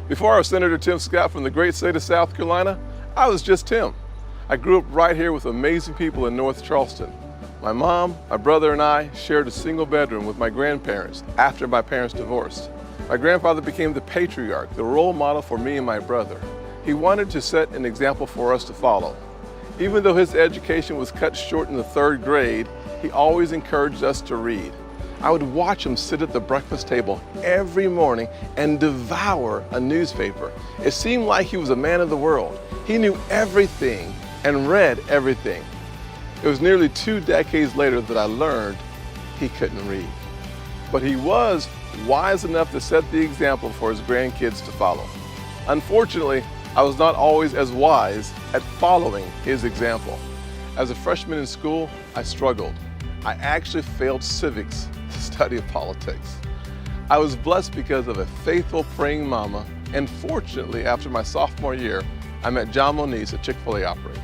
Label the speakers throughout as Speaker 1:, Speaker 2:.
Speaker 1: Before I was Senator Tim Scott from the great state of South Carolina, I was just Tim. I grew up right here with amazing people in North Charleston. My mom, my brother, and I shared a single bedroom with my grandparents after my parents divorced. My grandfather became the patriarch, the role model for me and my brother. He wanted to set an example for us to follow. Even though his education was cut short in the 3rd grade, he always encouraged us to read. I would watch him sit at the breakfast table every morning and devour a newspaper. It seemed like he was a man of the world. He knew everything and read everything. It was nearly 2 decades later that I learned he couldn't read. But he was wise enough to set the example for his grandkids to follow. Unfortunately, I was not always as wise at following his example. As a freshman in school, I struggled. I actually failed civics, the study of politics. I was blessed because of a faithful praying mama, and fortunately, after my sophomore year, I met John Moniz, a Chick-fil-A operator.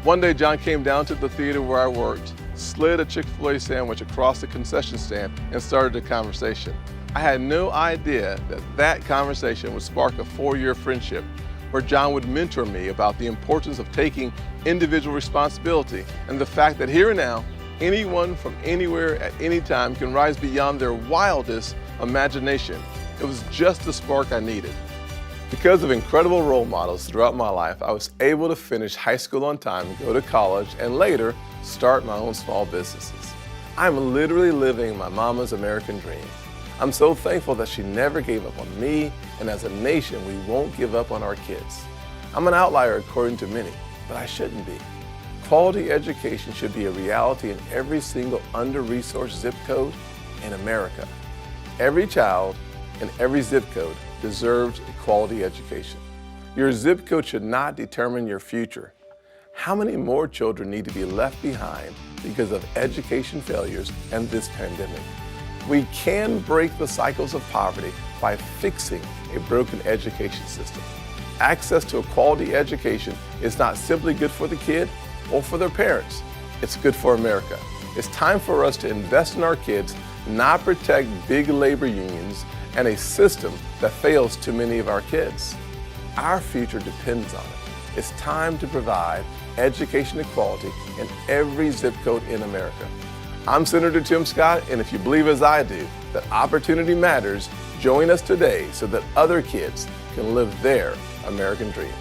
Speaker 1: One day, John came down to the theater where I worked, slid a Chick-fil-A sandwich across the concession stand, and started a conversation. I had no idea that that conversation would spark a 4-year friendship where John would mentor me about the importance of taking individual responsibility and the fact that here and now, anyone from anywhere at any time can rise beyond their wildest imagination. It was just the spark I needed. Because of incredible role models throughout my life, I was able to finish high school on time, go to college, and later start my own small businesses. I'm literally living my mama's American dream. I'm so thankful that she never gave up on me, and as a nation, we won't give up on our kids. I'm an outlier according to many, but I shouldn't be. Quality education should be a reality in every single under-resourced zip code in America. Every child in every zip code deserves a quality education. Your zip code should not determine your future. How many more children need to be left behind because of education failures and this pandemic? We can break the cycles of poverty by fixing a broken education system. Access to a quality education is not simply good for the kid or for their parents. It's good for America. It's time for us to invest in our kids, not protect big labor unions and a system that fails too many of our kids. Our future depends on it. It's time to provide education equality in every zip code in America. I'm Senator Tim Scott, and if you believe as I do that opportunity matters, join us today so that other kids can live their American dream.